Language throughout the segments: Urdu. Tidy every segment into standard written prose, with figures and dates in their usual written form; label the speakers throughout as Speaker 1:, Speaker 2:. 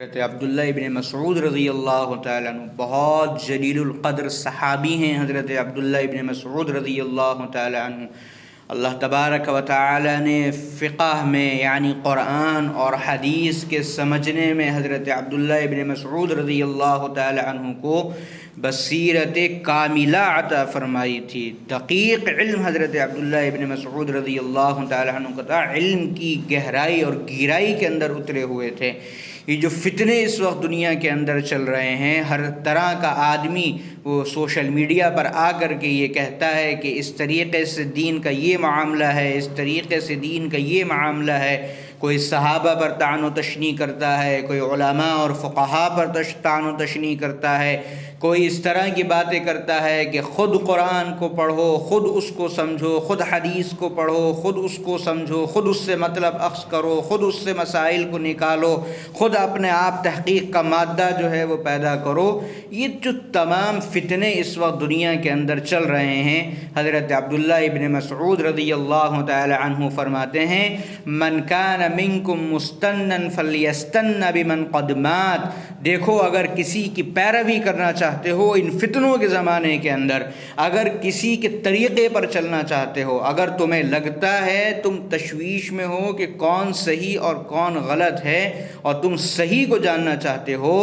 Speaker 1: حضرت عبداللہ ابن مسعود رضی اللہ تعالیٰ عنہ بہت جلیل القدر صحابی ہیں۔ حضرت عبداللہ ابن مسعود رضی اللہ تعالیٰ عنہ اللہ تبارک و تعالیٰ نے فقہ میں یعنی قرآن اور حدیث کے سمجھنے میں حضرت عبداللہ ابن مسعود رضی اللہ تعالیٰ عنہ کو بصیرت کاملہ عطا فرمائی تھی۔ دقیق علم حضرت عبداللہ ابن مسعود رضی اللہ تعالیٰ عنہ کا تھا، علم کی گہرائی اور گہرائی کے اندر اترے ہوئے تھے۔ یہ جو فتنے اس وقت دنیا کے اندر چل رہے ہیں، ہر طرح کا آدمی وہ سوشل میڈیا پر آ کر کے یہ کہتا ہے کہ اس طریقے سے دین کا یہ معاملہ ہے، اس طریقے سے دین کا یہ معاملہ ہے۔ کوئی صحابہ پر طعن و تشنیع کرتا ہے، کوئی علماء اور فقہاء پر طعن و تشنیع کرتا ہے، کوئی اس طرح کی باتیں کرتا ہے کہ خود قرآن کو پڑھو، خود اس کو سمجھو، خود حدیث کو پڑھو، خود اس کو سمجھو، خود اس سے مطلب اخذ کرو، خود اس سے مسائل کو نکالو، خود اپنے آپ تحقیق کا مادہ جو ہے وہ پیدا کرو۔ یہ جو تمام فتنے اس وقت دنیا کے اندر چل رہے ہیں، حضرت عبداللہ ابن مسعود رضی اللہ تعالی عنہ فرماتے ہیں، من کان منکم مستنن فلیستن بمن قد مات۔ دیکھو، اگر کسی کی پیروی کرنا چاہتے ہو ان فتنوں کے زمانے کے اندر، اگر کسی کے طریقے پر چلنا چاہتے ہو، اگر تمہیں لگتا ہے تم تشویش میں ہو کہ کون صحیح اور کون غلط ہے اور تم صحیح کو جاننا چاہتے ہو،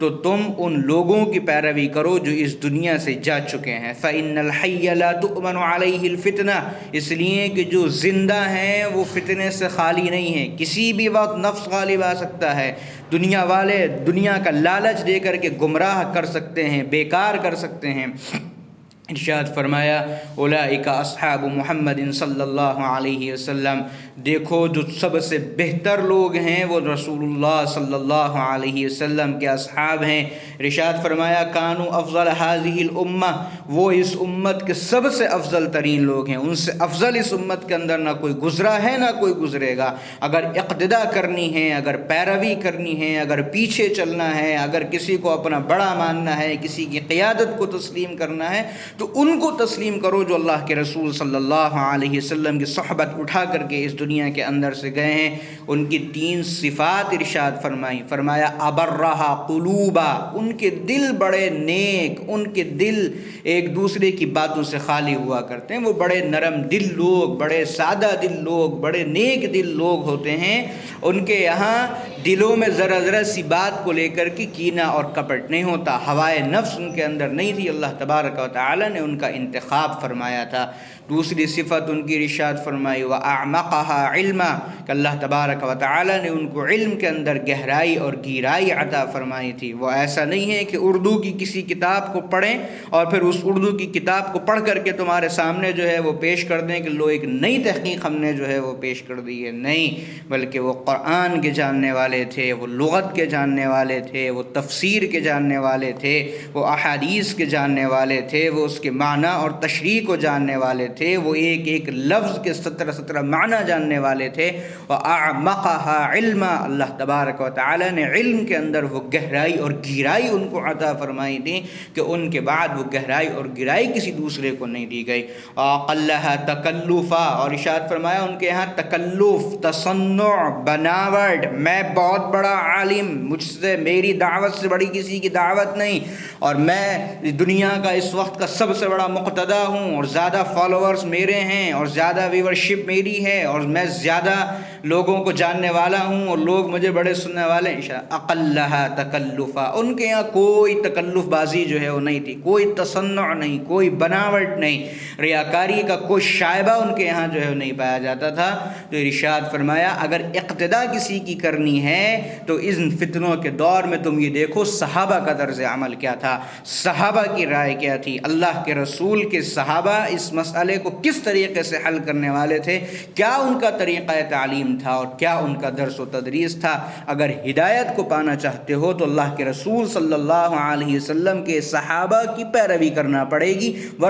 Speaker 1: تو تم ان لوگوں کی پیروی کرو جو اس دنیا سے جا چکے ہیں۔ فإن الحي لا تؤمن عليه الفتنة، اس لیے کہ جو زندہ ہیں وہ فتنے سے خالی نہیں ہیں، کسی بھی وقت نفس غالب آ سکتا ہے، دنیا والے دنیا کا لالچ دے کر کے گمراہ کر سکتے ہیں، بیکار کر سکتے ہیں۔ ارشاد فرمایا، اولئک اصحاب محمد صلی اللہ علیہ وسلم، دیکھو جو سب سے بہتر لوگ ہیں وہ رسول اللہ صلی اللہ علیہ وسلم کے اصحاب ہیں۔ ارشاد فرمایا، کانوا افضل هذه الامہ، وہ اس امت کے سب سے افضل ترین لوگ ہیں، ان سے افضل اس امت کے اندر نہ کوئی گزرا ہے نہ کوئی گزرے گا۔ اگر اقتداء کرنی ہے، اگر پیروی کرنی ہے، اگر پیچھے چلنا ہے، اگر کسی کو اپنا بڑا ماننا ہے، کسی کی قیادت کو تسلیم کرنا ہے، تو ان کو تسلیم کرو جو اللہ کے رسول صلی اللہ علیہ وسلم کی صحبت اٹھا کر کے اس دنیا کے اندر سے گئے ہیں۔ ان کی 3 صفات ارشاد فرمائی، فرمایا ابرہا قلوبا، ان کے دل بڑے نیک، ان کے دل ایک دوسرے کی باتوں سے خالی ہوا کرتے ہیں، وہ بڑے نرم دل لوگ، بڑے سادہ دل لوگ، بڑے نیک دل لوگ ہوتے ہیں۔ ان کے یہاں دلوں میں ذرا ذرا سی بات کو لے کر کے کینہ اور کپٹ نہیں ہوتا، ہوائے نفس ان کے اندر نہیں تھی، اللہ تبارک و تعالی نے ان کا انتخاب فرمایا تھا۔ دوسری صفت ان کی ارشاد فرمائی، وَأَعْمَقَهَا عِلْمًا، کہ اللہ تبارک و تعالی نے ان کو علم کے اندر گہرائی اور گہرائی عطا فرمائی تھی۔ وہ ایسا نہیں ہے کہ اردو کی کسی کتاب کو پڑھیں اور پھر اس اردو کی کتاب کو پڑھ کر کے تمہارے سامنے جو ہے وہ پیش کر دیں کہ لو ایک نئی تحقیق ہم نے جو ہے وہ پیش کر دی ہے، نہیں، بلکہ وہ قرآن کے جاننے والے تھے، وہ لغت کے جاننے والے تھے، وہ تفسیر کے جاننے والے تھے، وہ احادیث کے جاننے والے تھے، وہ اس کے معنی اور تشریح کو جاننے والے تھے، وہ ایک ایک لفظ کے 17 معنی جاننے والے تھے۔ وَأَعْمَقَهَا عِلْمًا، اللہ تبارک و تعالی نے علم کے اندر وہ گہرائی اور گہرائی ان کو عطا فرمائی تھی کہ ان کے بعد وہ گہرائی اور گہرائی کسی دوسرے کو نہیں دی گئی۔ وَأَقَلَّهَا تَكَلُّفًا، اور ارشاد فرمایا ان کے یہاں تکلف، تصنع، بناوٹ، میں بہت بڑا عالم، مجھ سے میری دعوت سے بڑی کسی کی دعوت نہیں، اور میں دنیا کا اس وقت کا سب سے بڑا مقتدی ہوں، اور زیادہ فالوورز میرے ہیں، اور زیادہ ویورشپ میری ہے، اور میں زیادہ لوگوں کو جاننے والا ہوں، اور لوگ مجھے بڑے سننے والے ہیں۔ اقلھا تکلفا، ان کے یہاں کوئی تکلف بازی جو ہے وہ نہیں تھی، کوئی تصنع نہیں، کوئی بناوٹ نہیں، ریاکاری کا کوئی شائبہ ان کے یہاں جو ہے وہ نہیں پایا جاتا تھا۔ تو ارشاد فرمایا، اگر اقتداء کسی کی کرنی ہے تو ان فتنوں کے دور میں تم یہ دیکھو صحابہ کا طرز عمل کیا تھا، صحابہ کی رائے کیا تھی، اللہ کے رسول کے صحابہ اس مسئلے کو کس طریقے سے حل کرنے والے تھے، کیا ان کا طریقہ تعلیم تھا اور کیا ان کا درس و تدریس تھا۔ اگر ہدایت کو پانا چاہتے ہو تو اللہ کے رسول صلی اللہ علیہ وسلم کے صحابہ کی پیروی کرنا پڑے گی، ورنہ